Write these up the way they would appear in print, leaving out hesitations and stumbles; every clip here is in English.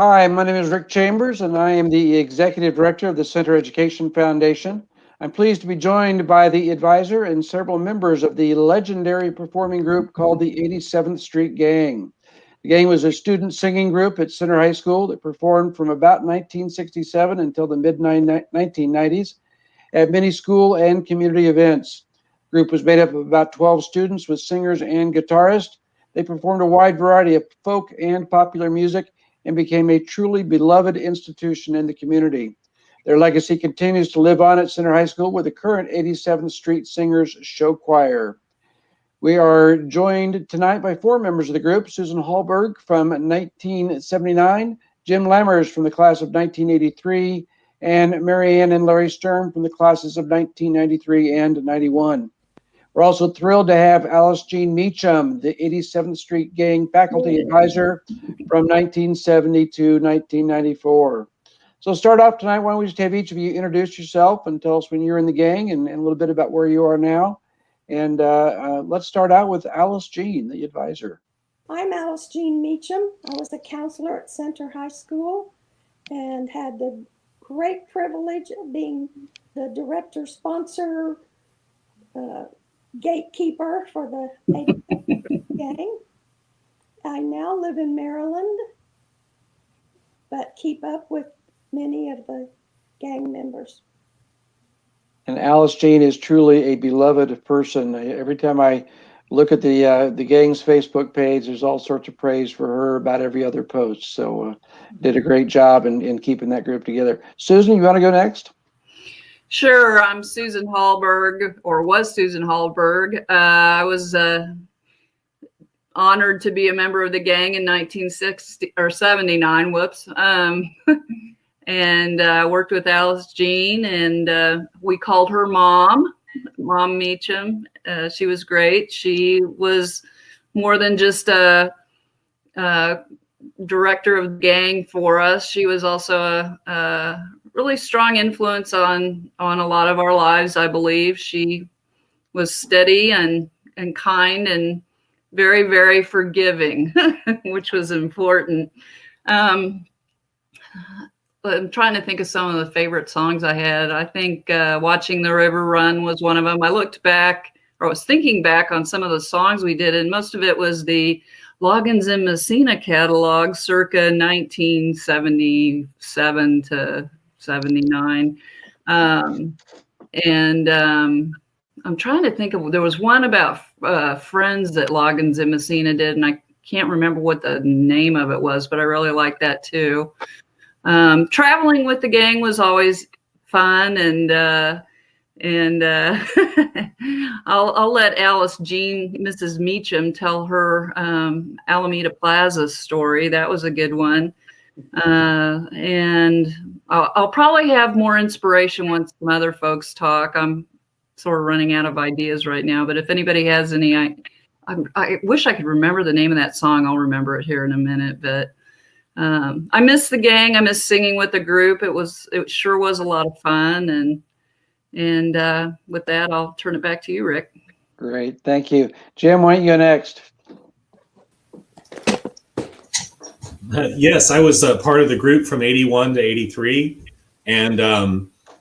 Hi, my name is Rick Chambers, and I am the Executive Director of the Center Education Foundation. I'm pleased to be joined by the advisor and several members of the legendary performing group called the 87th Street Gang. The gang was a student singing group at Center High School that performed from about 1967 until the mid-1990s at many school and community events. The group was made up of about 12 students with singers and guitarists. They performed a wide variety of folk and popular music and became a truly beloved institution in the community. Their legacy continues to live on at Center High School with the current 87th Street Singers Show Choir. We are joined tonight by four members of the group: Susan Hallberg from 1979, Jim Lammers from the class of 1983, and Marianne and Larry Sturm from the classes of 1993 and 91. We're also thrilled to have Alice Jean Mecham, the 87th Street Gang faculty advisor from 1970 to 1994. So start off tonight, why don't we just have each of you introduce yourself and tell us when you're in the gang and a little bit about where you are now. And let's start out with Alice Jean, the advisor. I'm Alice Jean Mecham. I was a counselor at Center High School and had the great privilege of being the director, sponsor, gatekeeper for the 87th gang. I now live in Maryland, but keep up with many of the gang members. And Alice Jean is truly a beloved person. Every time I look at the gang's Facebook page, there's all sorts of praise for her about every other post. So did a great job in keeping that group together. Susan, you want to go next? Sure. I'm Susan Hallberg, or was Susan Hallberg. I was honored to be a member of the gang in 1979. Whoops. And worked with Alice Jean, and we called her Mom Mecham. She was great. She was more than just a director of the gang for us. She was also a really strong influence on a lot of our lives, I believe. She was steady and kind and very, very forgiving, which was important. I'm trying to think of some of the favorite songs I had. I think Watching the River Run was one of them. I looked back, or I was thinking back on some of the songs we did, and most of it was the Loggins and Messina catalog circa 1977 to 79. I'm trying to think of, there was one about friends that Loggins and Messina did, and I can't remember what the name of it was, but I really liked that too. Traveling with the gang was always fun, and I'll let Alice Jean, Mrs. Mecham, tell her Alameda Plaza story. That was a good one. And I'll probably have more inspiration once some other folks talk. I'm sort of running out of ideas right now, but if anybody has any, I wish I could remember the name of that song. I'll remember it here in a minute, but I miss the gang. I miss singing with the group. It sure was a lot of fun. And with that, I'll turn it back to you, Rick. Great, thank you. Jim, why don't you go next? Yes, I was part of the group from 81 to 83, and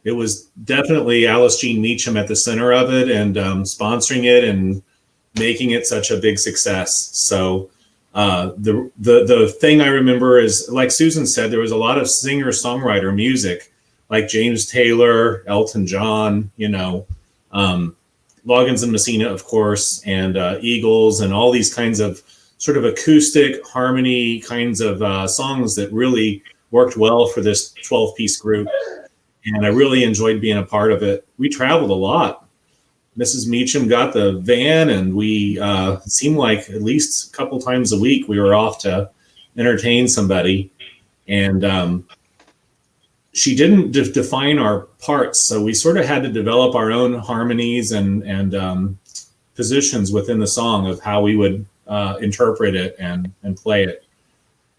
it was definitely Alice Jean Mecham at the center of it, and sponsoring it and making it such a big success. So the thing I remember is, like Susan said, there was a lot of singer-songwriter music, like James Taylor, Elton John, Loggins and Messina, of course, and Eagles, and all these kinds of sort of acoustic harmony kinds of songs that really worked well for this 12-piece group. And I really enjoyed being a part of it. We traveled a lot. Mrs. Mecham got the van, and we seemed like at least a couple times a week we were off to entertain somebody. And she didn't define our parts, so we sort of had to develop our own harmonies and positions within the song of how we would interpret it and play it.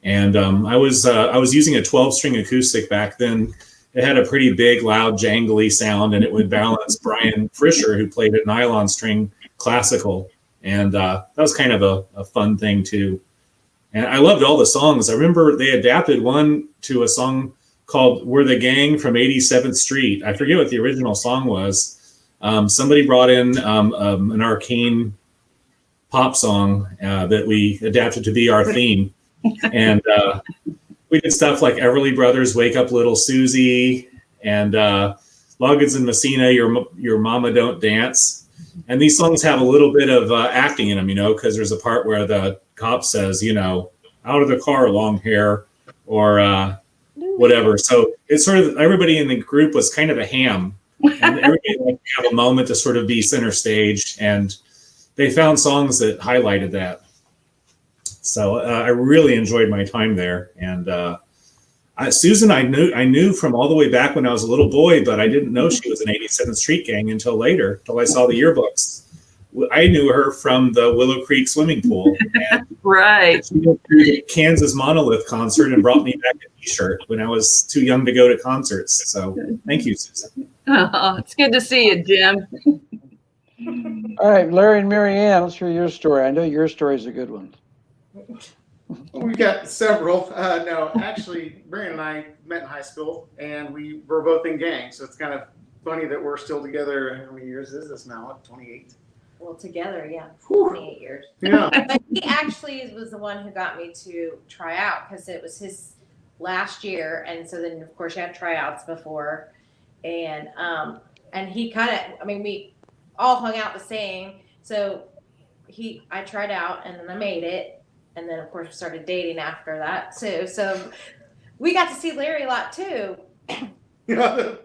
And I was using a 12-string acoustic back then. It had a pretty big, loud, jangly sound, and it would balance Brian Frischer, who played at nylon string classical. And that was kind of a fun thing too. And I loved all the songs. I remember they adapted one to a song called "We're the Gang" from 87th Street. I forget what the original song was. Somebody brought in an arcane pop song that we adapted to be our theme. And we did stuff like Everly Brothers, "Wake Up Little Susie," and Loggins and Messina, Your Mama Don't Dance. And these songs have a little bit of acting in them, because there's a part where the cop says, "Out of the car, long hair," or whatever. So it's sort of, everybody in the group was kind of a ham, and everybody liked to have a moment to sort of be center stage, and they found songs that highlighted that. So I really enjoyed my time there. And Susan, I knew from all the way back when I was a little boy, but I didn't know she was an 87th Street Gang until later, till I saw the yearbooks. I knew her from the Willow Creek swimming pool. Right. She went to the Kansas Monolith concert and brought me back a T-shirt when I was too young to go to concerts. So thank you, Susan. Oh, it's good to see you, Jim. All right, Larry and Marianne, let's hear your story. I know your story is a good one. We've got several. No, actually, Brian and I met in high school, and we were both in gangs. So it's kind of funny that we're still together. How many years is this now? 28? Well, together, yeah, Whew. 28 years. Yeah. But he actually was the one who got me to try out because it was his last year, and so then of course you had tryouts before, and he kind of, we all hung out the same. So I tried out, and then I made it, and then of course we started dating after that too. So we got to see Larry a lot too. I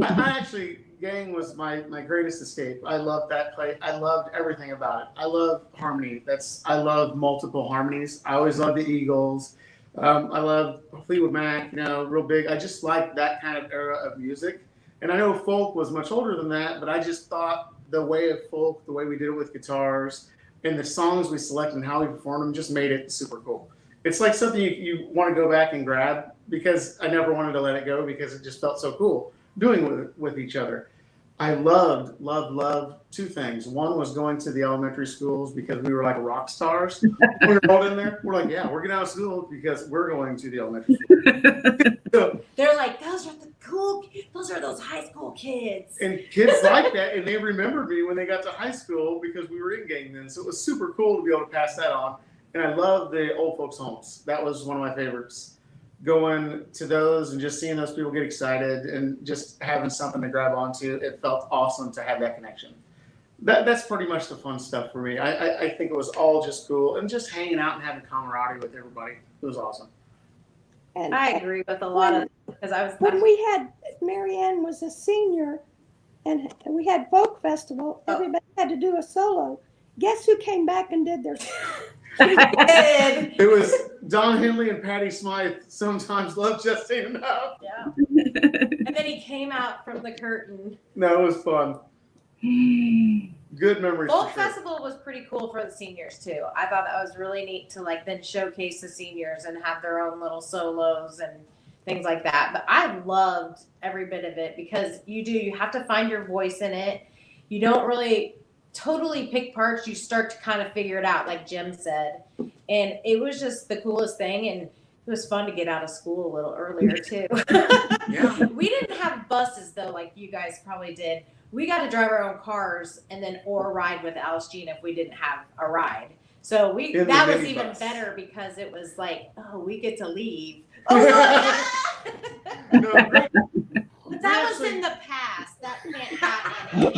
actually, gang was my greatest escape. I loved that play. I loved everything about it. I love harmony. I love multiple harmonies. I always loved the Eagles. I love Fleetwood Mac, real big. I just like that kind of era of music. And I know folk was much older than that, but I just thought the way of folk, the way we did it with guitars, and the songs we selected and how we performed them just made it super cool. It's like something you want to go back and grab, because I never wanted to let it go because it just felt so cool doing with each other. I loved two things. One was going to the elementary schools because we were like rock stars. We were all in there. We're like, yeah, we're getting out of school because we're going to the elementary school. So, They're like, those are those high school kids. and kids like that, and they remembered me when they got to high school because we were in gang then. So it was super cool to be able to pass that on. And I love the old folks' homes. That was one of my favorites. Going to those and just seeing those people get excited and just having something to grab onto, it felt awesome to have that connection. That's pretty much the fun stuff for me. I think it was all just cool, and just hanging out and having camaraderie with everybody. It was awesome. And I agree with a lot of, because when we had, Marianne was a senior and we had folk festival, everybody had to do a solo. Guess who came back and did their It was Don Henley and Patty Smythe. Sometimes love just ain't enough. Yeah. And then he came out from the curtain. No, it was fun. Good memories. Folk for sure. Festival was pretty cool for the seniors too. I thought that was really neat to then showcase the seniors and have their own little solos and things like that. But I loved every bit of it because you have to find your voice in it. You don't really totally pick parts. You start to kind of figure it out, like Jim said. And it was just the coolest thing. And it was fun to get out of school a little earlier too. Yeah. We didn't have buses though, like you guys probably did. We got to drive our own cars or ride with Alice Jean if we didn't have a ride. So that was even better because it was like, oh, we get to leave. No, great. But that was in the past. That can't happen.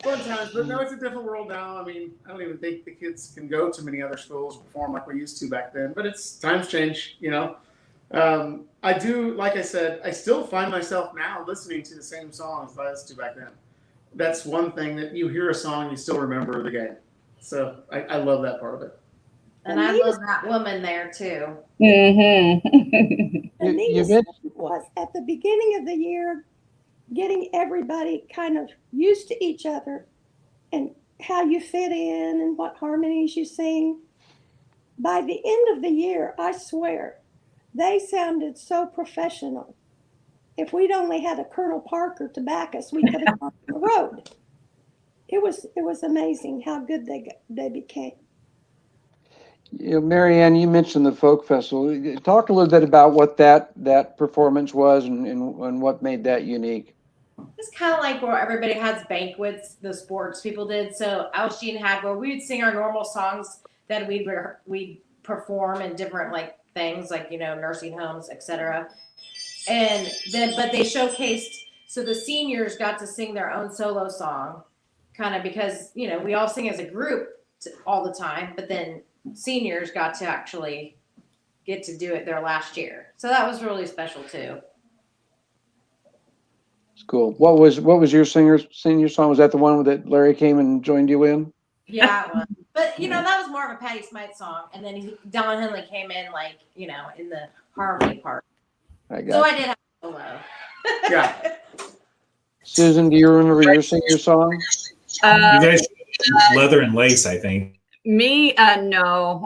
Fun times, but no, it's a different world now. I don't even think the kids can go to many other schools and perform like we used to back then. But times change, I do, like I said, I still find myself now listening to the same songs I listened to back then. That's one thing, that you hear a song, you still remember the game. So I love that part of it. And I love that woman there too. Mm-hmm. The neatest was at the beginning of the year, getting everybody kind of used to each other and how you fit in and what harmonies you sing. By the end of the year, I swear, they sounded so professional. If we'd only had a Colonel Parker to back us, we could have gone on the road. It was amazing how good they became. Marianne, you mentioned the folk festival. Talk a little bit about what that performance was and what made that unique. It's kind of like where everybody has banquets, the sports people did. So Alshine had where we would sing our normal songs that we'd perform in different like things like nursing homes, etc. And then but they showcased, so the seniors got to sing their own solo song, kind of because we all sing as a group all the time, but then seniors got to actually get to do it their last year. So that was really special too. It's cool. What was your senior song? Was that the one that Larry came and joined you in? Yeah, it was. But that was more of a Patty Smythe song, and then Don Henley came in in the harmony part. I did have a solo. Yeah. Susan, do you remember your senior song? You guys Leather and Lace, I think. Me, no.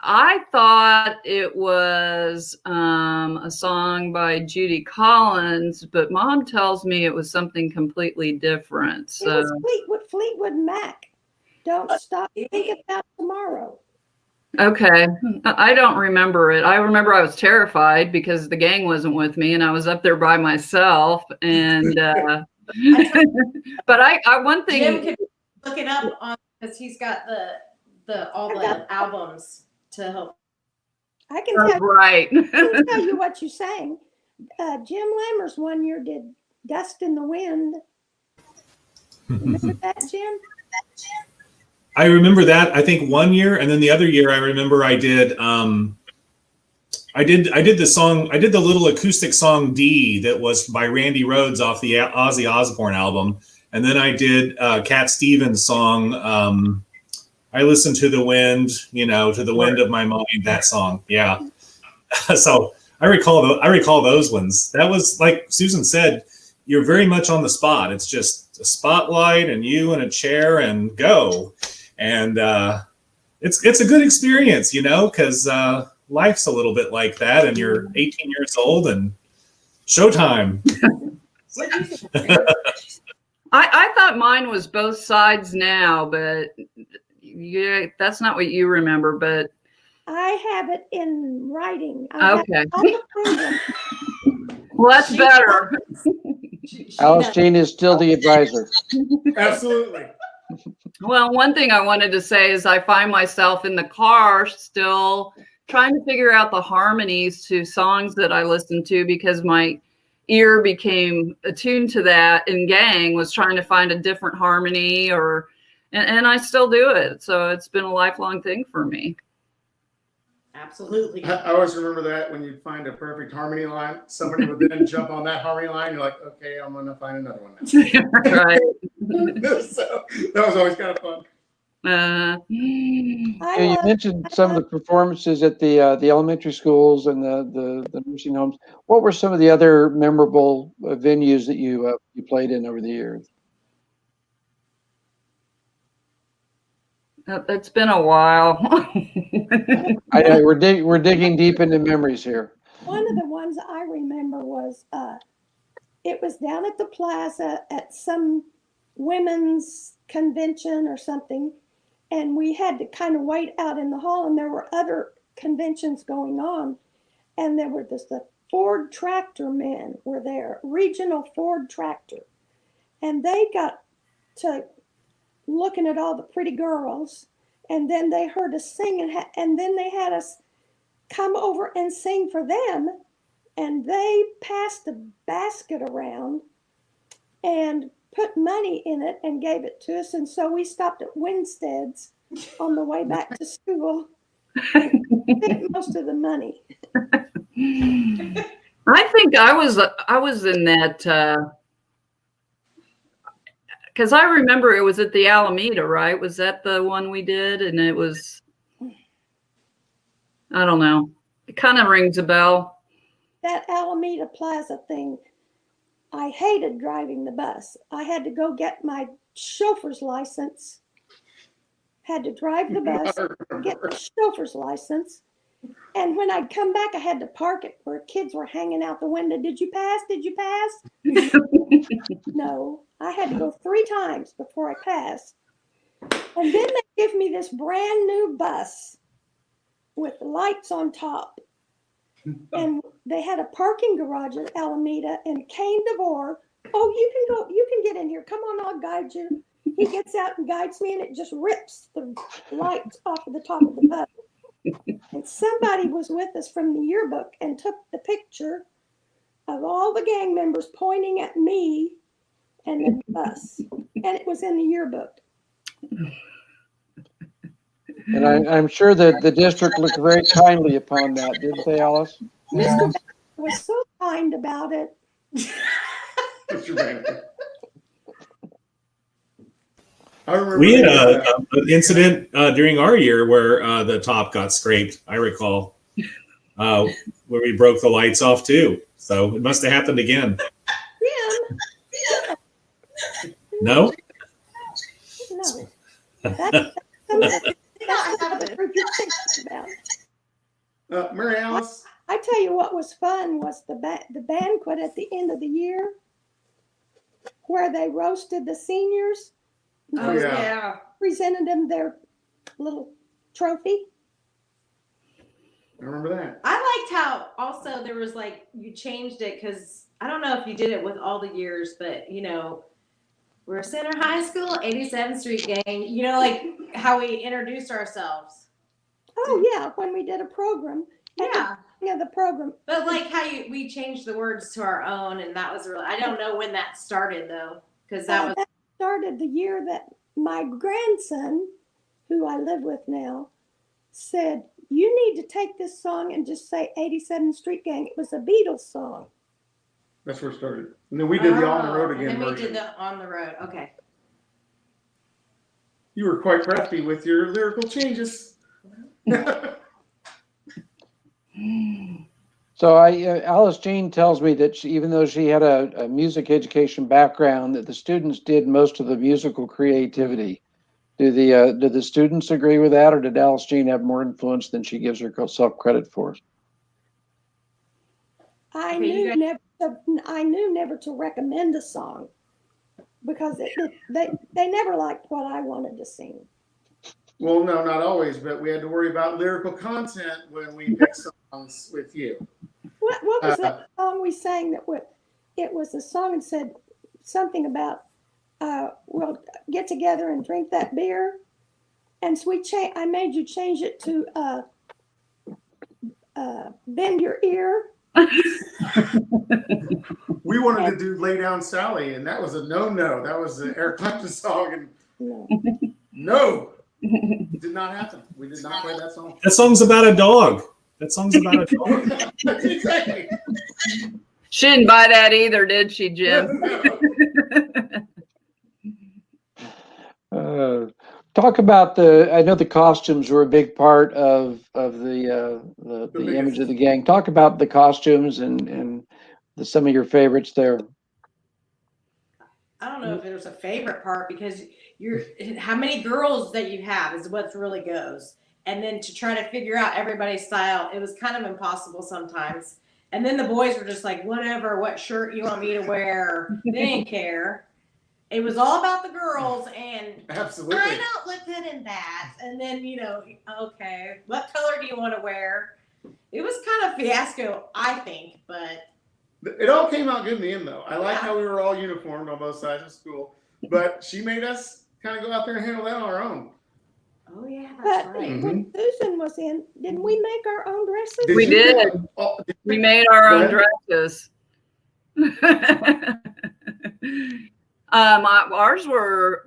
I thought it was a song by Judy Collins, but Mom tells me it was something completely different. So it was Fleetwood Mac. Don't stop, think about tomorrow. Okay, I don't remember it. I remember I was terrified because the gang wasn't with me and I was up there by myself. And but I one thing Jim could look it up on because he's got all the albums to help. I can tell, right. I can tell you what you sang. Jim Lammers one year did "Dust in the Wind." Remember that, Jim? I remember that. I think one year, and then the other year, I remember I did. I did the song. I did the little acoustic song "D" that was by Randy Rhoads off the Ozzy Osbourne album, and then I did Cat Stevens' song. I listen to the wind, to the wind of my mind. That song, yeah. So I recall those ones. That was like Susan said. You're very much on the spot. It's just a spotlight and you and a chair and go. And it's a good experience, because life's a little bit like that. And you're 18 years old and showtime. I thought mine was both sides now, but yeah, that's not what you remember. But I have it in writing. Okay. Well, that's better. Alshine is still the advisor. Absolutely. Well, one thing I wanted to say is I find myself in the car still trying to figure out the harmonies to songs that I listen to because my ear became attuned to that in gang, was trying to find a different harmony and I still do it. So it's been a lifelong thing for me. Absolutely. I always remember that when you'd find a perfect harmony line, somebody would then jump on that harmony line. You're like, okay, I'm going to find another one now. Right. So that was always kind of fun. You mentioned some of the performances at the elementary schools and the nursing homes. What were some of the other memorable venues that you played in over the years? It's been a while. I know we're digging deep into memories here. One of the ones I remember was it was down at the plaza at some women's convention or something, and we had to kind of wait out in the hall, and there were other conventions going on, and there were the Ford tractor men were there, regional Ford tractor, and they got to looking at all the pretty girls, and then they heard us sing, and then they had us come over and sing for them, and they passed a basket around and put money in it and gave it to us, and so we stopped at Winstead's on the way back to school and spent most of the money. I think I was in that because I remember it was at the Alameda, right? Was that the one we did? And it was, I don't know. It kind of rings a bell. That Alameda Plaza thing, I hated driving the bus. I had to go get my chauffeur's license, had to drive the bus, get the chauffeur's license. And when I'd come back, I had to park it where kids were hanging out the window. Did you pass? Did you pass? No, I had to go 3 times before I passed. And then they give me this brand new bus with lights on top. And they had a parking garage at Alameda, and Kane DeVore, oh, you can get in here. Come on, I'll guide you. He gets out and guides me, and it just rips the lights off of the top of the bus. And somebody was with us from the yearbook and took the picture of all the gang members pointing at me and the bus. And it was in the yearbook. And I'm sure that the district looked very kindly upon that, didn't they, Alice? Mr. Banner was so kind about it. Mr. Banner. I remember We had an incident during our year where the top got scraped, I recall, where we broke the lights off too. So it must have happened again. Yeah. No? No. That's what the group you're thinking about. Mary Alice. I tell you what was fun was the banquet at the end of the year where they roasted the seniors. Oh, yeah. Presented them their little trophy. I remember that. I liked how also there was like, you changed it because I don't know if you did it with all the years, but you know, we're Center High School, 87th Street Gang, you know, like how we introduced ourselves. Oh yeah, when we did a program. Yeah. Yeah, the program. But like how we changed the words to our own, and that was really, I don't know when that started though, because that was started the year that my grandson, who I live with now, said, you need to take this song and just say 87th Street Gang. It was a Beatles song. That's where it started. And then we did the On the Road and Again then we version. did the On the Road. Okay. You were quite crafty with your lyrical changes. So Alice Jean tells me that even though she had a music education background, that the students did most of the musical creativity. Do the students agree with that, or did Alice Jean have more influence than she gives herself credit for? I Okay, knew never to recommend a song because they never liked what I wanted to sing. Well, no, not always, but we had to worry about lyrical content when we picked songs with you. What was that song we sang it was a song and said something about we'll get together and drink that beer, and so I made you change it to bend your ear. We wanted to do Lay Down Sally, and that was a no. That was the Eric Clapton song, and no, it did not happen. We did not play that song. That song's about a dog. That song's about a dog. Exactly. She didn't buy that either, did she, Jim? Talk about I know the costumes were a big part of the image of the gang. Talk about the costumes and some of your favorites there. I don't know if there's a favorite part because how many girls that you have is what really goes. And then to try to figure out everybody's style, it was kind of impossible sometimes. And then the boys were just like, whatever, what shirt you want me to wear. They didn't care. It was all about the girls, and Absolutely. I don't look good in that. And then, okay, what color do you want to wear? It was kind of fiasco, I think, but it all came out good in the end, though. I like how we were all uniformed on both sides of school, but she made us kind of go out there and handle that on our own. oh yeah, that's But right. when Susan was in, didn't we make our own dresses? We you did. do- oh, We made our Go own ahead. dresses.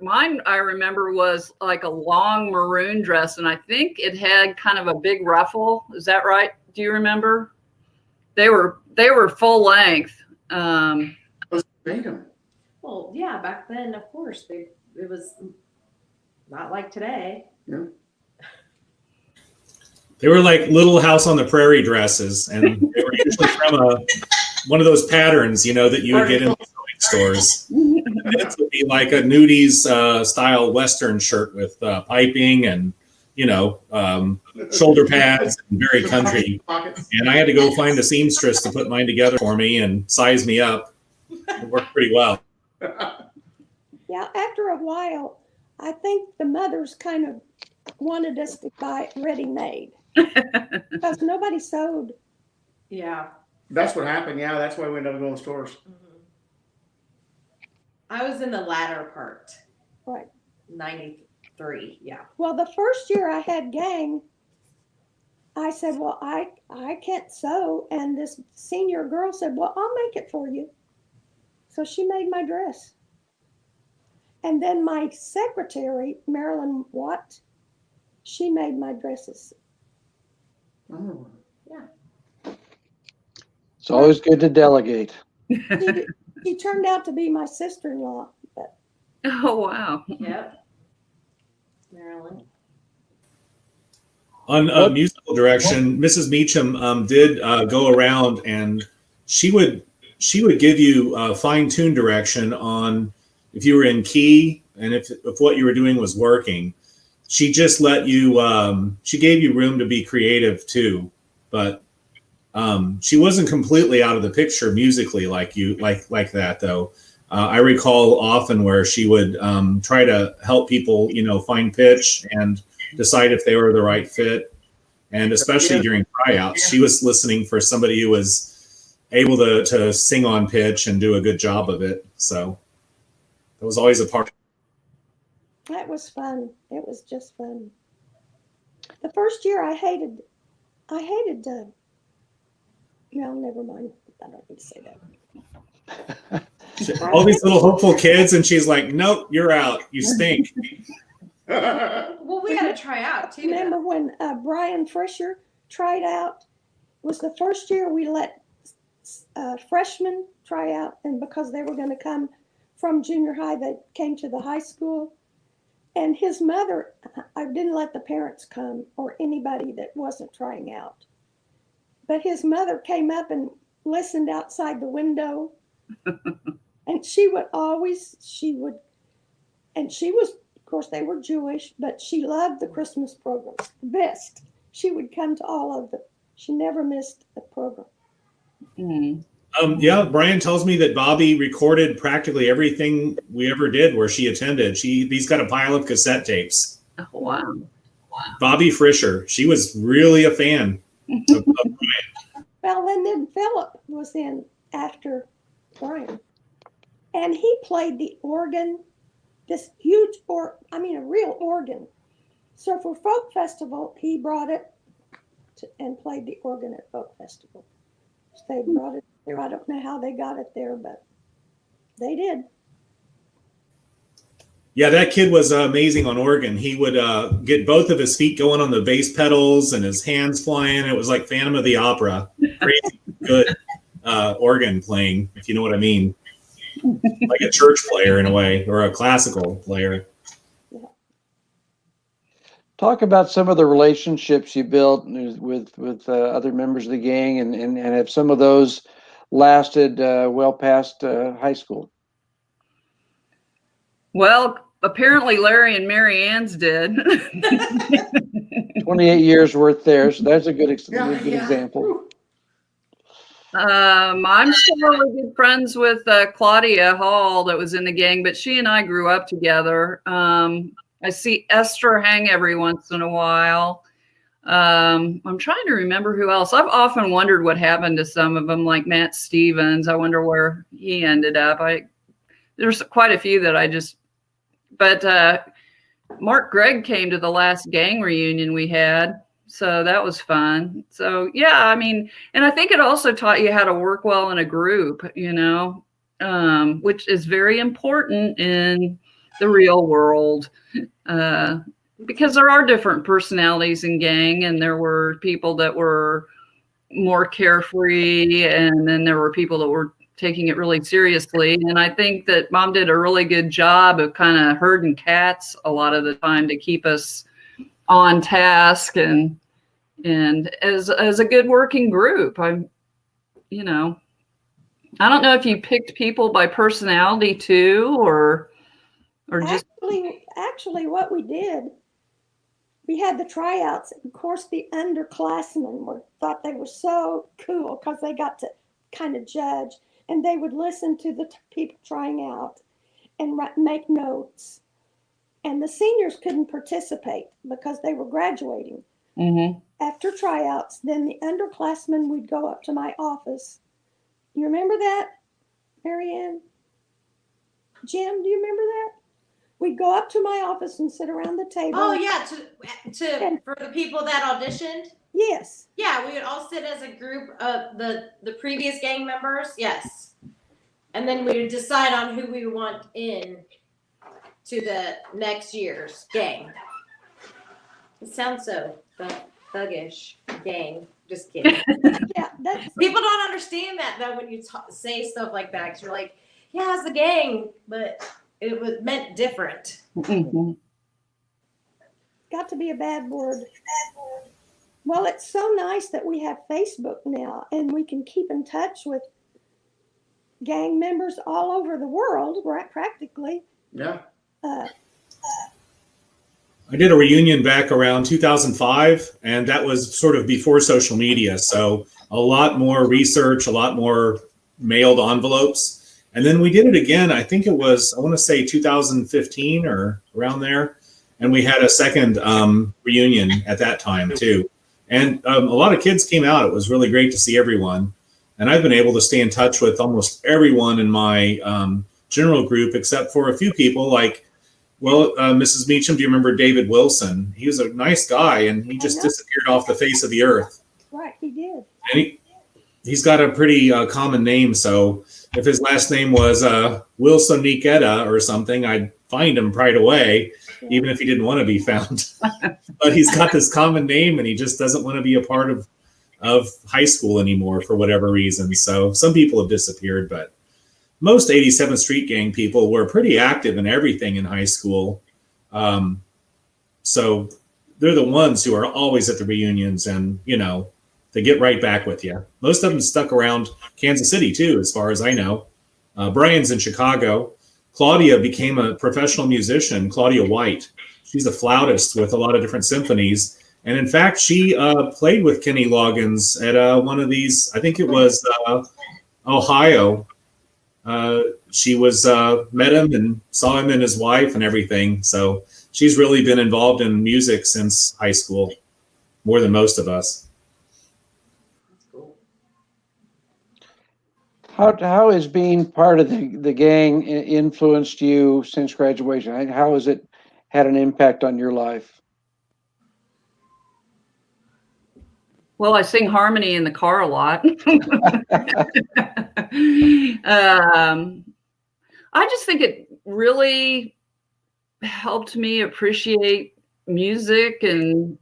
Mine I remember was like a long maroon dress, and I think it had kind of a big ruffle. Is that right? Do you remember? They were full length. Mecham. Well, yeah, back then, of course, it was not like today. Yeah. They were like Little House on the Prairie dresses, and they were usually from one of those patterns, that you would get in sewing stores. It would be like a nudies style Western shirt with piping and shoulder pads, and very country. And I had to go find a seamstress to put mine together for me and size me up. It worked pretty well. Yeah, after a while, I think the mothers kind of wanted us to buy it ready-made because nobody sewed. Yeah. That's what happened. Yeah, that's why we ended up going to stores. Mhm. I was in the latter part. Right. 93. Yeah. Well, the first year I had gang, I said, well, I can't sew. And this senior girl said, well, I'll make it for you. So she made my dress. And then my secretary, Marilyn Watt, she made my dresses. Oh. It's always good to delegate. She turned out to be my sister-in-law. But Oh, wow. Yep. Marilyn. On What- musical direction, Mrs. Mecham did go around, and she would give you fine-tuned direction on if you were in key and if what you were doing was working. She just let you. She gave you room to be creative too, but she wasn't completely out of the picture musically like that though. I recall often where she would try to help people, find pitch and decide if they were the right fit. And especially during tryouts, she was listening for somebody who was able to sing on pitch and do a good job of it. So that was always a part. that was fun. It was just fun. The first year I hated no, never mind. I don't need to say that. All these little hopeful kids, and she's like, nope, you're out. You stink. Well, we had to try out too. Remember when Brian Frischer tried out? Was the first year we let freshmen try out, and because they were going to come from junior high, they came to the high school. And his mother, I didn't let the parents come or anybody that wasn't trying out. But his mother came up and listened outside the window. And she was, of course, they were Jewish, but she loved the Christmas programs the best. She would come to all of them. She never missed a program. Mm. Yeah, Brian tells me that Bobby recorded practically everything we ever did where she attended. He's got a pile of cassette tapes. Oh, wow. Bobby Frischer, she was really a fan of Brian. Well, and then Philip was in after Brian. And he played the organ, this huge a real organ. So for Folk Festival, he brought it and played the organ at Folk Festival. So they brought it there. I don't know how they got it there, but they did. Yeah, that kid was amazing on organ. He would get both of his feet going on the bass pedals and his hands flying. It was like Phantom of the Opera. Crazy good organ playing, if you know what I mean. Like a church player in a way, or a classical player. Talk about some of the relationships you built with other members of the gang, and have some of those lasted well past high school. Well, apparently Larry and Marianne's did. 28 years worth there, so that's a good example. I'm still really good friends with Claudia Hall that was in the gang, but she and I grew up together. I see Esther hang every once in a while. I'm trying to remember who else. I've often wondered what happened to some of them, like Matt Stevens. I wonder where he ended up. There's quite a few that but Mark Gregg came to the last gang reunion we had. So that was fun. So yeah, and I think it also taught you how to work well in a group, which is very important in the real world. Because there are different personalities in gang, and there were people that were more carefree, and then there were people that were taking it really seriously. And I think that Mom did a really good job of kind of herding cats a lot of the time to keep us on task and as a good working group. I don't know if you picked people by personality too, or just actually what we did, we had the tryouts. Of course, the underclassmen thought they were so cool because they got to kind of judge, and they would listen to the people trying out and make notes. and the seniors couldn't participate because they were graduating. Mm-hmm. After tryouts, then the underclassmen would go up to my office. You remember that, Marianne? Jim, do you remember that? We'd go up to my office and sit around the table. Oh yeah, to for the people that auditioned. Yes. Yeah, we would all sit as a group of the previous gang members. Yes, and then we would decide on who we want in to the next year's gang. It sounds so thuggish. Gang. Just kidding. Yeah, that's People don't understand that though when you say stuff like that. 'Cause you're like, yeah, it's the gang, but it was meant different. Mm-hmm. got to be a bad word. Well, it's so nice that we have Facebook now and we can keep in touch with gang members all over the world, right? Practically. Yeah. I did a reunion back around 2005, and that was sort of before social media. So a lot more research, a lot more mailed envelopes. And then we did it again. I think it was, I want to say 2015 or around there. And we had a second reunion at that time too. And a lot of kids came out. It was really great to see everyone. And I've been able to stay in touch with almost everyone in my general group, except for a few people like, well, Mrs. Mecham, do you remember David Wilson? He was a nice guy, and he just disappeared off the face of the earth. Right, he did. And he's got a pretty common name, so if his last name was Wilson Niketa or something, I'd find him right away, even if he didn't want to be found. But he's got this common name, and he just doesn't want to be a part of high school anymore for whatever reason. So some people have disappeared, but most 87th Street Gang people were pretty active in everything in high school. So they're the ones who are always at the reunions, and, you know, they get right back with you. Most of them stuck around Kansas City too, as far as I know. Brian's in Chicago. Claudia became a professional musician, Claudia White. She's a flautist with a lot of different symphonies. And in fact, she played with Kenny Loggins at one of these, I think it was Ohio. She was met him and saw him and his wife and everything. So she's really been involved in music since high school, more than most of us. That's cool. How has being part of the gang influenced you since graduation? How has it had an impact on your life? Well, I sing harmony in the car a lot. I just think it really helped me appreciate music and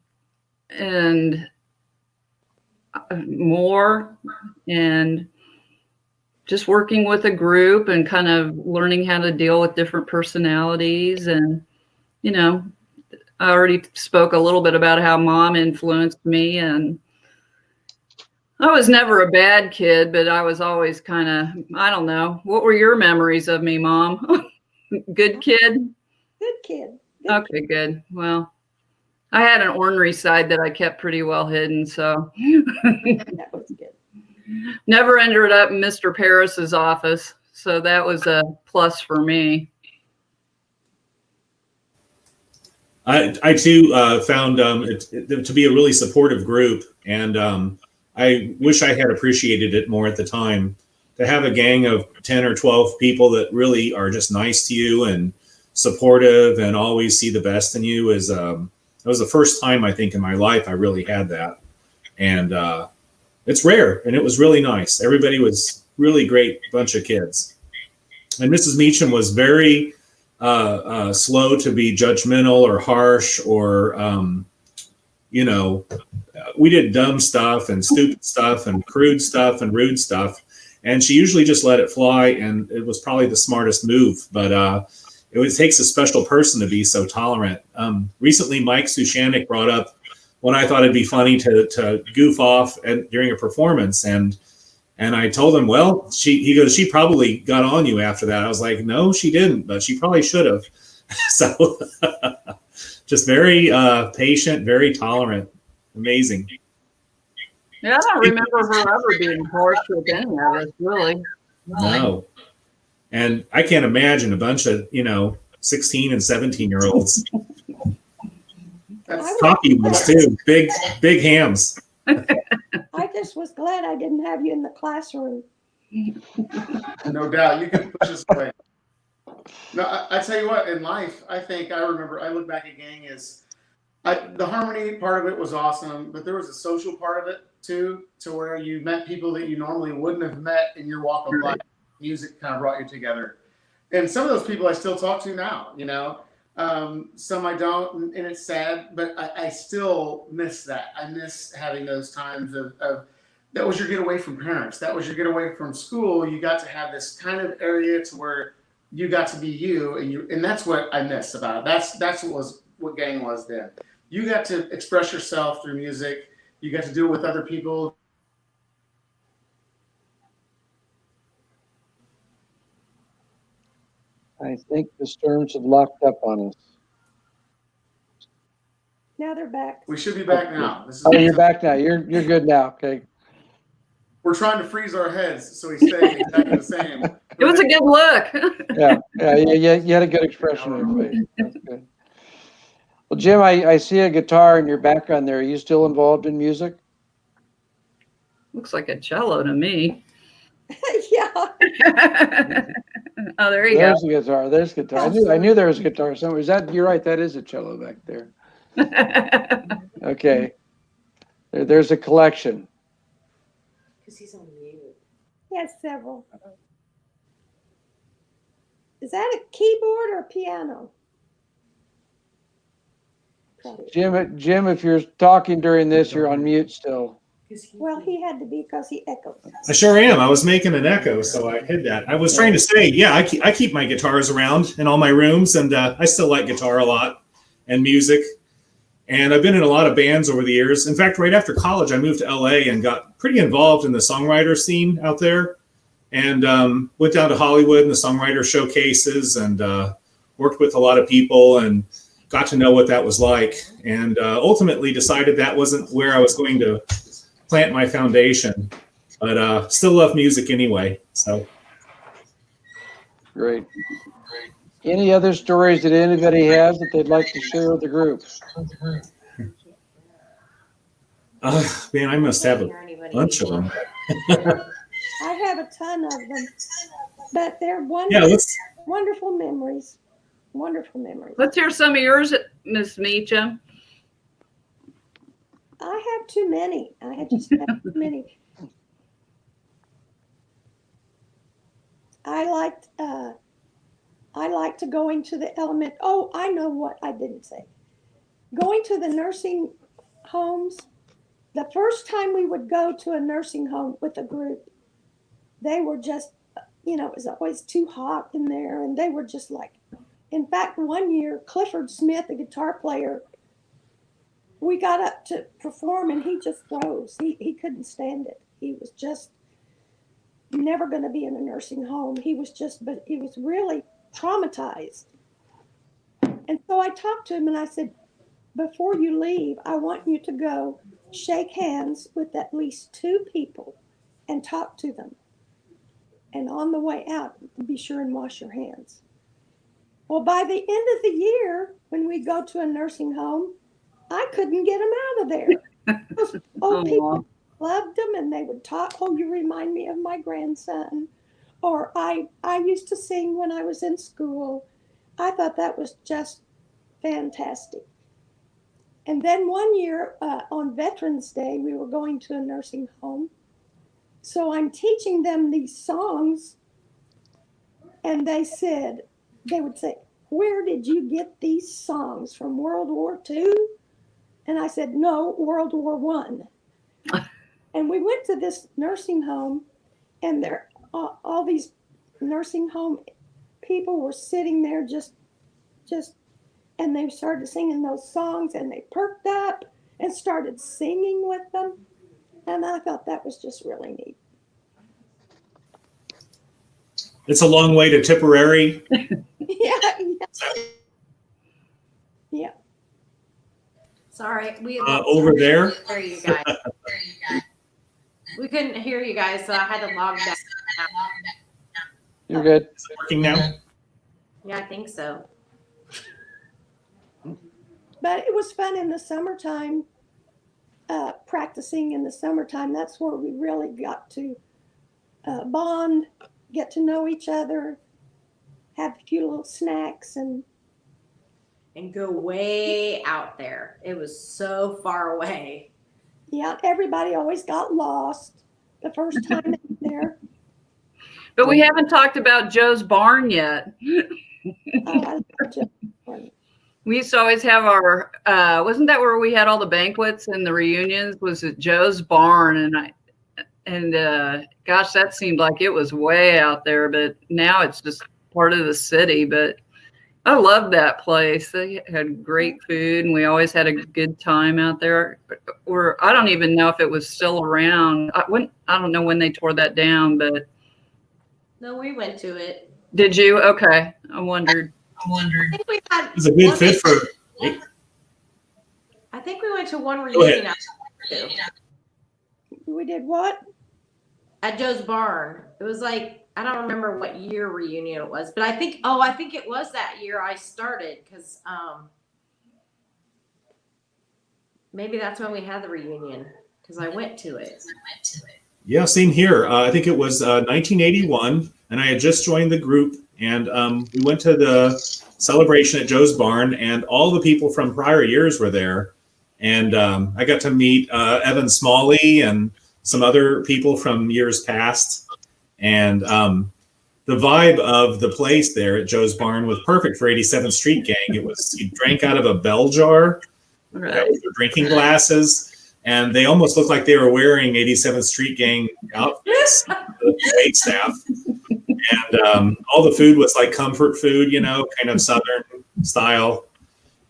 more, and just working with a group and kind of learning how to deal with different personalities. And, you know, I already spoke a little bit about how Mom influenced me, and I was never a bad kid, but I was always kind of, I don't know. What were your memories of me, Mom? Good kid? Good kid. Okay, good. Well, I had an ornery side that I kept pretty well hidden, so. That was good. Never ended up in Mr. Paris's office, so that was a plus for me. I too found it to be a really supportive group, and I wish I had appreciated it more at the time. To have a gang of 10 or 12 people that really are just nice to you and supportive and always see the best in you is that was the first time I think in my life I really had that. And it's rare, and it was really nice. Everybody was really great bunch of kids. And Mrs. Mecham was very slow to be judgmental or harsh or, you know, we did dumb stuff and stupid stuff and crude stuff and rude stuff. And she usually just let it fly, and it was probably the smartest move. But it takes a special person to be so tolerant. Recently, Mike Sushanik brought up when I thought it'd be funny to goof off during a performance. And I told him, well, he goes, she probably got on you after that. I was like, no, she didn't, but she probably should have. So just very patient, very tolerant. Amazing. Yeah, I don't remember her ever being harsh with any of us, really. No. And I can't imagine a bunch of, you know, 16 and 17-year-olds. That's Cocky ones too, big hams. I just was glad I didn't have you in the classroom. no doubt. You can push us away. No, I tell you what, in life, I look back at gang as the harmony part of it was awesome, but there was a social part of it too, to where you met people that you normally wouldn't have met in your walk of life. Music kind of brought you together. And some of those people I still talk to now, some I don't, and it's sad, but I still miss that. I miss having those times of that was your getaway from parents. That was your getaway from school. You got to have this kind of area to where you got to be you, and that's what I miss about it. That's what gang was then. You got to express yourself through music. You got to do it with other people. I think the Sturms have locked up on us. Now they're back. We should be back now. Oh, you're back now. You're good now. Okay. We're trying to freeze our heads so we stay exactly the same. It was a good look. Yeah. You had a good expression on your face. That's good. Well, Jim, I see a guitar in your background there. Are you still involved in music? Looks like a cello to me. Yeah. Oh, there you There's go. the guitar. There's guitar. I knew there was a guitar somewhere. You're right. That is a cello back there. Okay. There's a collection. Because he's on mute. He has several. Is that a keyboard or a piano? Jim, if you're talking during this, you're on mute still. Well, he had to be because he echoes. I sure am. I was making an echo, so I hid that. I was trying to say, yeah, I keep my guitars around in all my rooms, and I still like guitar a lot and music. And I've been in a lot of bands over the years. In fact, right after college, I moved to LA and got pretty involved in the songwriter scene out there, and went down to Hollywood and the songwriter showcases, and worked with a lot of people and got to know what that was like, and ultimately decided that wasn't where I was going to plant my foundation, but still love music anyway. So Great. Any other stories that anybody has that they'd like to share with the group? man, I must have a bunch of them. I have a ton of them, but they're Yeah, wonderful memories. Wonderful memories. Let's hear some of yours, Miss Mecham. I have too many. I just have too many. I liked going to the element. Oh, I know what I didn't say. Going to the nursing homes. The first time we would go to a nursing home with a group, they were just, it was always too hot in there, and they were just like. In fact, one year, Clifford Smith, a guitar player, we got up to perform and he just froze. He couldn't stand it. He was just never going to be in a nursing home. He was really traumatized. And so I talked to him and I said, before you leave, I want you to go shake hands with at least 2 people and talk to them. And on the way out, be sure and wash your hands. Well, by the end of the year, when we go to a nursing home, I couldn't get them out of there. Those old people loved them, and they would talk. Oh, you remind me of my grandson. Or I used to sing when I was in school. I thought that was just fantastic. And then one year on Veterans Day, we were going to a nursing home. So I'm teaching them these songs, and they would say, where did you get these songs, from World War II? And I said, no, World War I. And we went to this nursing home, and there all these nursing home people were sitting there just, and they started singing those songs, and they perked up and started singing with them. And I thought that was just really neat. it's a long way to Tipperary. Yeah. Sorry, we over there. hear you guys. We couldn't hear you guys, so I had to log back. You're good. Is it working now? Yeah, I think so. But it was fun in the summertime, practicing in the summertime. That's where we really got to bond, get to know each other, have a few little snacks, and go way out there. It was so far away. yeah, everybody always got lost the first time there. But we haven't talked about Joe's Barn yet. Oh, I love Joe's Barn. We used to always have our, wasn't that where we had all the banquets and the reunions? Was it Joe's Barn? And gosh, that seemed like it was way out there, but now it's just part of the city. But I loved that place. They had great food, and we always had a good time out there. Or I don't even know if it was still around. I don't know when they tore that down, but No, we went to it. did you? Okay, I wondered. I think we had. It's a good fit for. I think we went to one Go reunion ahead. We did what? at Joe's Barn. It was like, I don't remember what year reunion it was, but I think it was that year I started, because maybe that's when we had the reunion, because I went to it. Yeah, same here. I think it was 1981, and I had just joined the group, and we went to the celebration at Joe's Barn, and all the people from prior years were there. And I got to meet Evan Smalley and some other people from years past. And the vibe of the place there at Joe's Barn was perfect for 87th Street Gang. It was, you drank out of a bell jar, Right. with their drinking glasses, and they almost looked like they were wearing 87th Street Gang outfits, the wait staff. And all the food was like comfort food, kind of Southern style.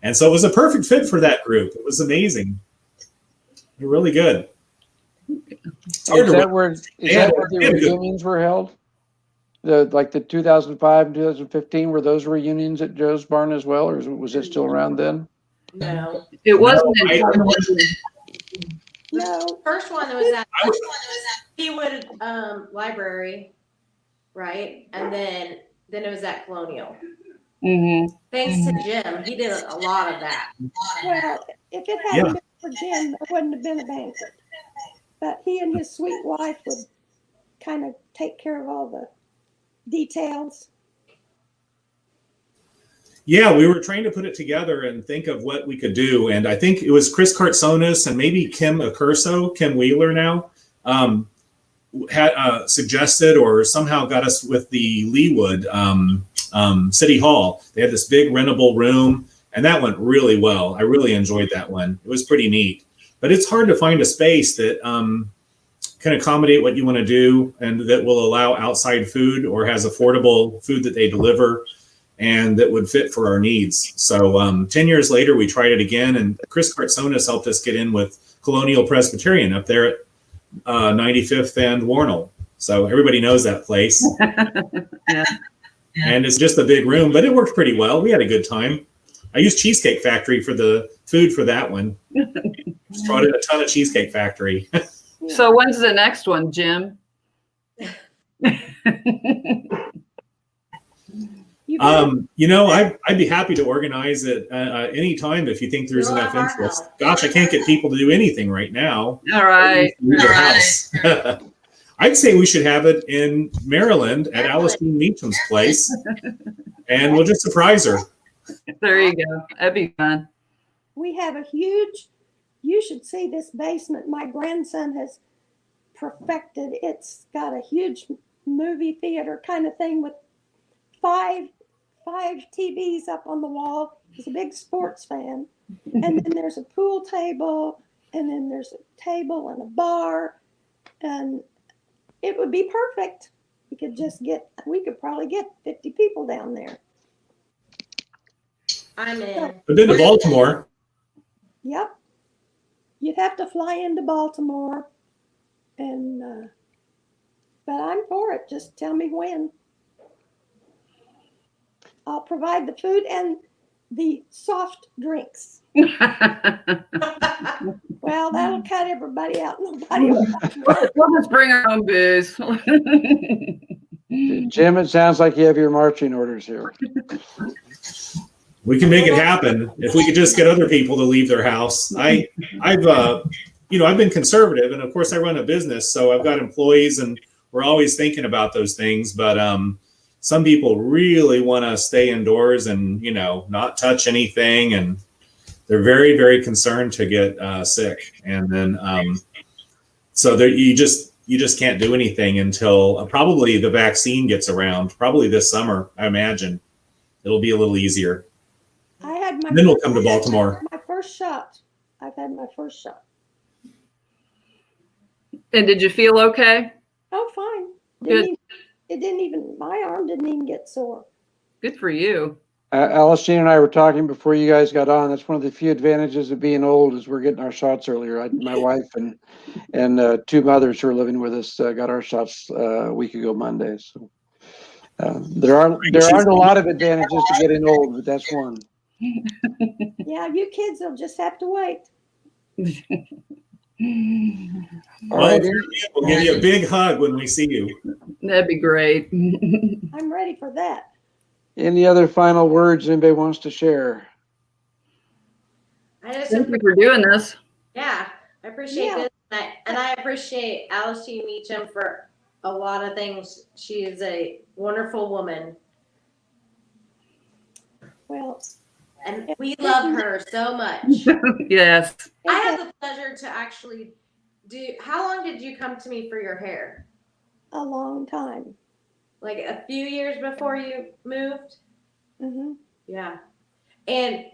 And so it was a perfect fit for that group. It was amazing. They're really good. It's hard Is to that where the reunions were held? The 2005 and 2015, were those reunions at Joe's Barn as well, or was it still around then? No. It wasn't. No, First one was at Keywood Library, right? And then it was at Colonial. Mm-hmm. Thanks to Jim, he did a lot of that. well, if it hadn't been for Jim, there wouldn't have been a banquet. But he and his sweet wife would kind of take care of all the details. Yeah, we were trying to put it together and think of what we could do. And I think it was Chris Kartsonis and maybe Kim Wheeler now, had suggested or somehow got us with the Leawood City Hall. They had this big rentable room, and that went really well. I really enjoyed that one. It was pretty neat. But it's hard to find a space that can accommodate what you want to do and that will allow outside food or has affordable food that they deliver and that would fit for our needs. So 10 years later, we tried it again, and Chris Kartsonis helped us get in with Colonial Presbyterian up there at 95th and Warnell. So everybody knows that place. Yeah. And it's just a big room, but it worked pretty well. We had a good time. I used Cheesecake Factory for the food for that one. Just brought in a ton of Cheesecake Factory. So when's the next one, Jim? I'd be happy to organize it any time if you think there's You'll enough have our interest. help. Gosh, I can't get people to do anything right now. All right. Leave their house. I'd say we should have it in Maryland at Alistine Meacham's place, and we'll just surprise her. There you go. That'd be fun. We have a huge, you should see this basement my grandson has perfected. It's got a huge movie theater kind of thing with five TVs up on the wall. He's a big sports fan. And then there's a pool table, and then there's a table and a bar, and it would be perfect. We could probably get 50 people down there. I'm in. I've been to Baltimore. Yep. You'd have to fly into Baltimore, and but I'm for it. Just tell me when. I'll provide the food and the soft drinks. Well, that'll cut everybody out. Nobody will. We'll just bring our own booze. Jim, it sounds like you have your marching orders here. We can make it happen if we could just get other people to leave their house. I've been conservative, and of course I run a business, so I've got employees, and we're always thinking about those things. But some people really want to stay indoors and not touch anything, and they're very, very concerned to get sick. And then so you just can't do anything until probably the vaccine gets around. Probably this summer, I imagine it'll be a little easier. I had Then we'll come to Baltimore. my first shot. I've had my first shot. And did you feel okay? Oh, fine. Good. My arm didn't even get sore. Good for you. Alice Jean and I were talking before you guys got on. That's one of the few advantages of being old is we're getting our shots earlier. My wife and two mothers who are living with us got our shots a week ago Monday. So there aren't a lot of advantages to getting old, but that's one. Yeah, you kids will just have to wait. All right. We'll give you a big hug when we see you. That'd be great. I'm ready for that. Any other final words anybody wants to share? Thank you for doing this. Yeah, I appreciate this. And I appreciate Alice G. Mecham for a lot of things. She is a wonderful woman. Well, and we love her so much. Yes. I had the pleasure to actually how long did you come to me for your hair? A long time. Like a few years before you moved? Mm-hmm. Yeah. And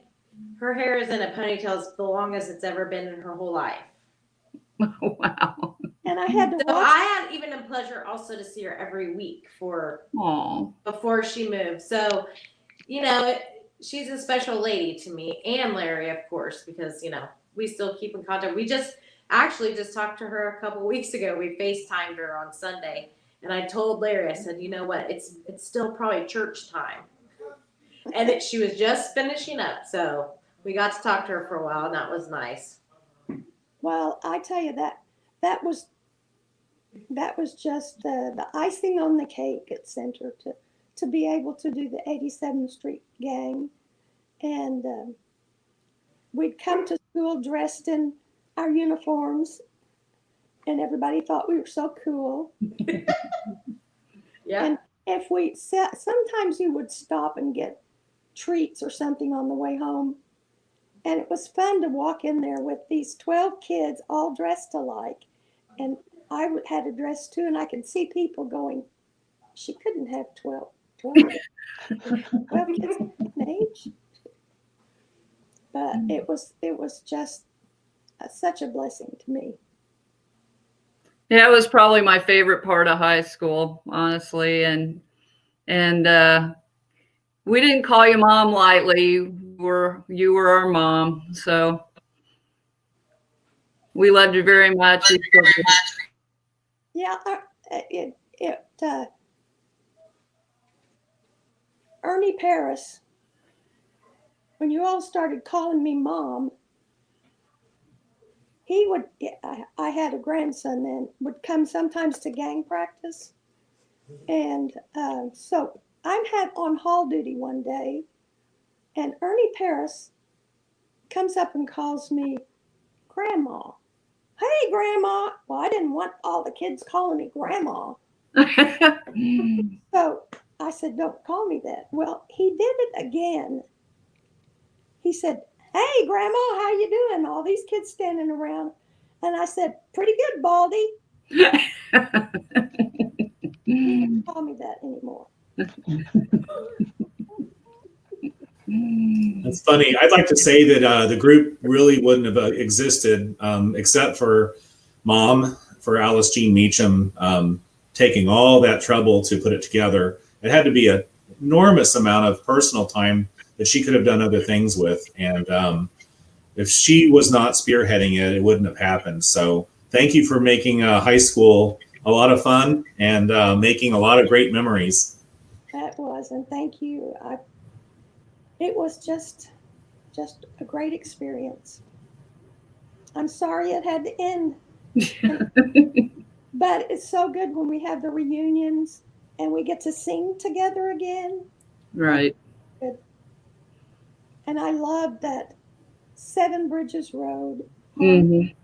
her hair is in a ponytail. It's the longest it's ever been in her whole life. Wow. And I had to So I had even a pleasure also to see her every week before she moved. So, she's a special lady to me, and Larry, of course, because, we still keep in contact. We just talked to her a couple weeks ago. We FaceTimed her on Sunday, and I told Larry, I said, you know what, it's still probably church time. And she was just finishing up, so we got to talk to her for a while, and that was nice. Well, I tell you that was just the icing on the cake at Center to be able to do the 87th Street gang. And we'd come to school dressed in our uniforms, and everybody thought we were so cool. Yeah. And if sometimes you would stop and get treats or something on the way home. And it was fun to walk in there with these 12 kids all dressed alike. And I had a dress too, and I could see people going, she couldn't have 12 kids in age. But it was just such a blessing to me. Yeah, it was probably my favorite part of high school, honestly. And we didn't call you mom lightly. You were our mom. So we loved you very much. Yeah, Ernie Paris, when you all started calling me mom, I had a grandson then, would come sometimes to gang practice. And so I'm on hall duty one day, and Ernie Paris comes up and calls me Grandma. Hey, Grandma. Well, I didn't want all the kids calling me Grandma. So I said, don't call me that. Well, he did it again. He said, hey, Grandma, how you doing? All these kids standing around. And I said, pretty good, Baldy. He didn't call me that anymore. That's funny. I'd like to say that the group really wouldn't have existed except for Mom, for Alice Jean Mecham, taking all that trouble to put it together. It had to be an enormous amount of personal time that she could have done other things with. And if she was not spearheading it, it wouldn't have happened. So thank you for making high school a lot of fun and making a lot of great memories. That was, and thank you. It was just a great experience. I'm sorry it had to end. But it's so good when we have the reunions and we get to sing together again. Right. Good. And I loved that Seven Bridges Road. Mhm.